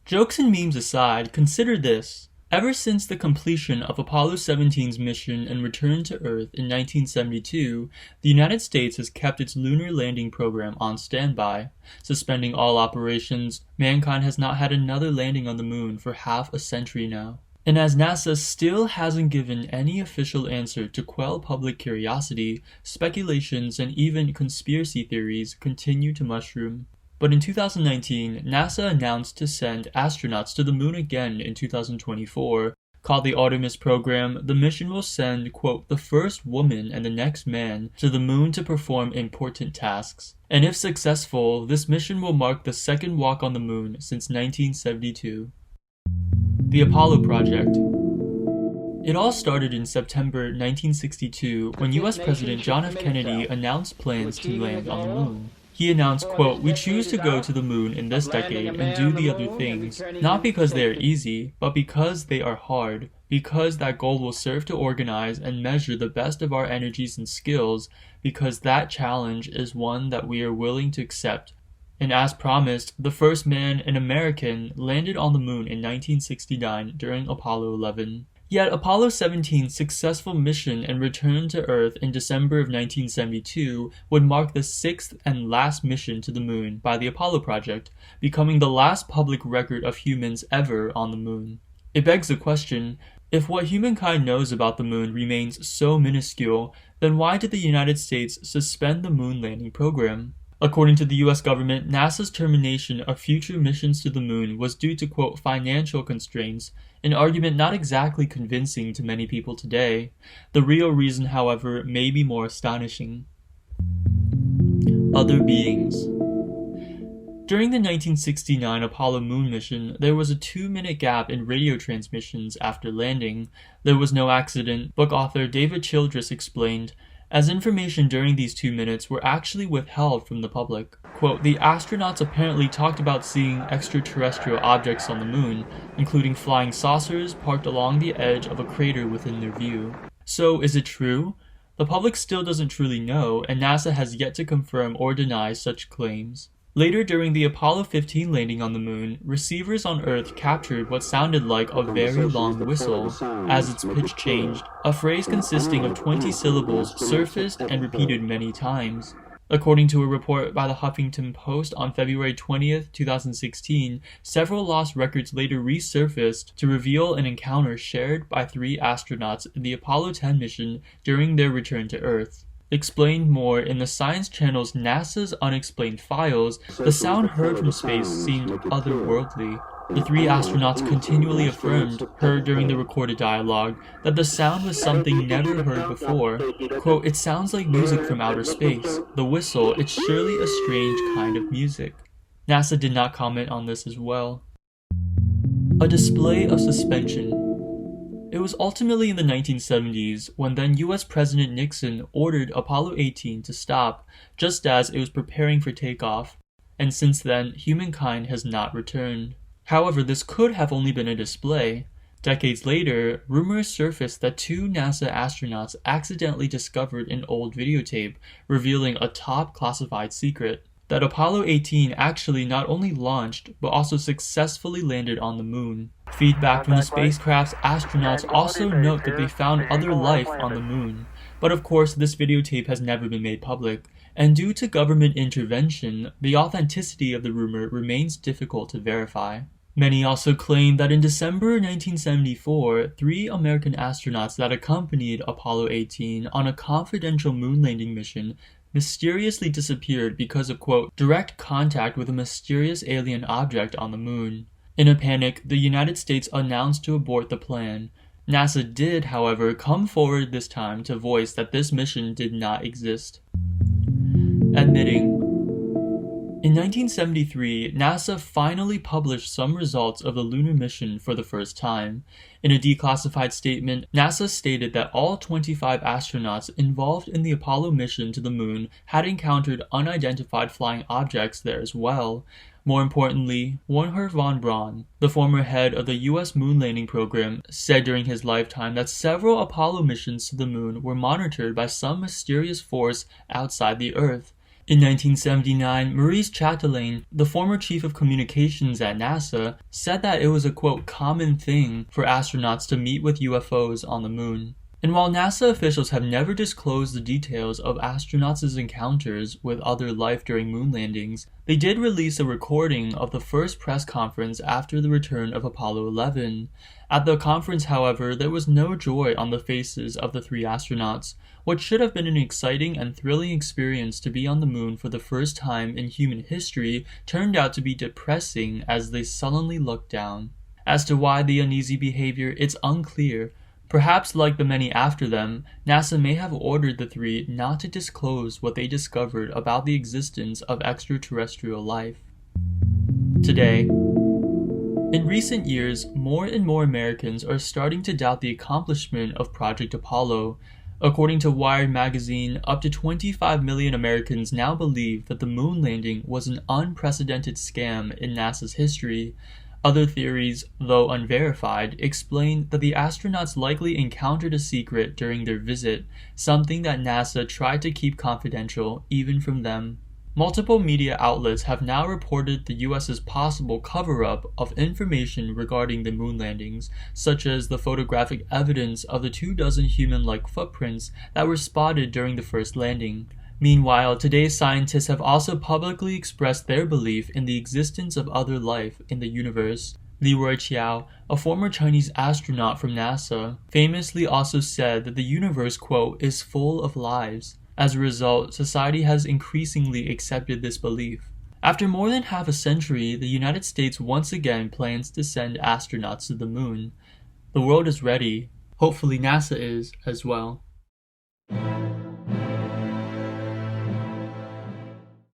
Jokes and memes aside, consider this. Ever since the completion of Apollo 17's mission and return to Earth in 1972, the United States has kept its lunar landing program on standby. Suspending all operations, mankind has not had another landing on the moon for half a century now. And as NASA still hasn't given any official answer to quell public curiosity, speculations and even conspiracy theories continue to mushroom. But in 2019, NASA announced to send astronauts to the moon again in 2024. Called the Artemis program, the mission will send, quote, the first woman and the next man to the moon to perform important tasks. And if successful, this mission will mark the second walk on the moon since 1972. The Apollo Project. It all started in September 1962 when US President John F. Kennedy announced plans to land on the moon. He announced, quote, we choose to go to the moon in this decade and do the other things, not because they are easy, but because they are hard, because that goal will serve to organize and measure the best of our energies and skills, because that challenge is one that we are willing to accept. And as promised, the first man, an American, landed on the moon in 1969 during Apollo 11. Yet Apollo 17's successful mission and return to Earth in December of 1972 would mark the sixth and last mission to the moon by the Apollo project, becoming the last public record of humans ever on the moon. It begs the question, if what humankind knows about the moon remains so minuscule, then why did the United States suspend the moon landing program? According to the US government, NASA's termination of future missions to the moon was due to, quote, financial constraints, an argument not exactly convincing to many people today. The real reason, however, may be more astonishing. Other beings. During the 1969 Apollo moon mission, there was a 2-minute gap in radio transmissions after landing. There was no accident, book author David Childress explained, as information during these 2 minutes were actually withheld from the public. Quote, the astronauts apparently talked about seeing extraterrestrial objects on the moon, including flying saucers parked along the edge of a crater within their view. So, is it true? The public still doesn't truly know, and NASA has yet to confirm or deny such claims. Later during the Apollo 15 landing on the moon, receivers on Earth captured what sounded like a very long whistle as its pitch changed. A phrase consisting of 20 syllables surfaced and repeated many times. According to a report by the Huffington Post on February 20th, 2016, several lost records later resurfaced to reveal an encounter shared by 3 astronauts in the Apollo 10 mission during their return to Earth. Explained more in the Science Channel's NASA's Unexplained Files, the sound heard from space seemed otherworldly. The 3 astronauts continually affirmed, heard during the recorded dialogue, that the sound was something never heard before. Quote, it sounds like music from outer space. The whistle, it's surely a strange kind of music. NASA did not comment on this as well. A display of suspension. It was ultimately in the 1970s when then US President Nixon ordered Apollo 18 to stop, just as it was preparing for takeoff, and since then, humankind has not returned. However, this could have only been a display. Decades later, rumors surfaced that 2 NASA astronauts accidentally discovered an old videotape, revealing a top classified secret. That Apollo 18 actually not only launched, but also successfully landed on the moon. Feedback from the spacecraft's astronauts also note that they found other life on the moon. But of course, this videotape has never been made public, and due to government intervention, the authenticity of the rumor remains difficult to verify. Many also claim that in December 1974, 3 American astronauts that accompanied Apollo 18 on a confidential moon landing mission mysteriously disappeared because of, quote, direct contact with a mysterious alien object on the moon. In a panic, the United States announced to abort the plan. NASA did, however, come forward this time to voice that this mission did not exist. Admitting. In 1973, NASA finally published some results of the lunar mission for the first time. In a declassified statement, NASA stated that all 25 astronauts involved in the Apollo mission to the moon had encountered unidentified flying objects there as well. More importantly, Wernher von Braun, the former head of the US moon landing program, said during his lifetime that several Apollo missions to the moon were monitored by some mysterious force outside the Earth. In 1979, Maurice Chatelain, the former chief of communications at NASA, said that it was a, quote, common thing for astronauts to meet with UFOs on the moon. And while NASA officials have never disclosed the details of astronauts' encounters with other life during moon landings, they did release a recording of the first press conference after the return of Apollo 11. At the conference, however, there was no joy on the faces of the 3 astronauts. What should have been an exciting and thrilling experience to be on the moon for the first time in human history turned out to be depressing as they sullenly looked down. As to why the uneasy behavior, it's unclear. Perhaps, like the many after them, NASA may have ordered the 3 not to disclose what they discovered about the existence of extraterrestrial life. Today, in recent years, more and more Americans are starting to doubt the accomplishment of Project Apollo. According to Wired magazine, up to 25 million Americans now believe that the moon landing was an unprecedented scam in NASA's history. Other theories, though unverified, explain that the astronauts likely encountered a secret during their visit, something that NASA tried to keep confidential even from them. Multiple media outlets have now reported the US's possible cover-up of information regarding the moon landings, such as the photographic evidence of the 24 human-like footprints that were spotted during the first landing. Meanwhile, today's scientists have also publicly expressed their belief in the existence of other life in the universe. Liao, a former Chinese astronaut from NASA, famously also said that the universe, quote, is full of lives. As a result, society has increasingly accepted this belief. After more than half a century, the United States once again plans to send astronauts to the moon. The world is ready. Hopefully NASA is as well.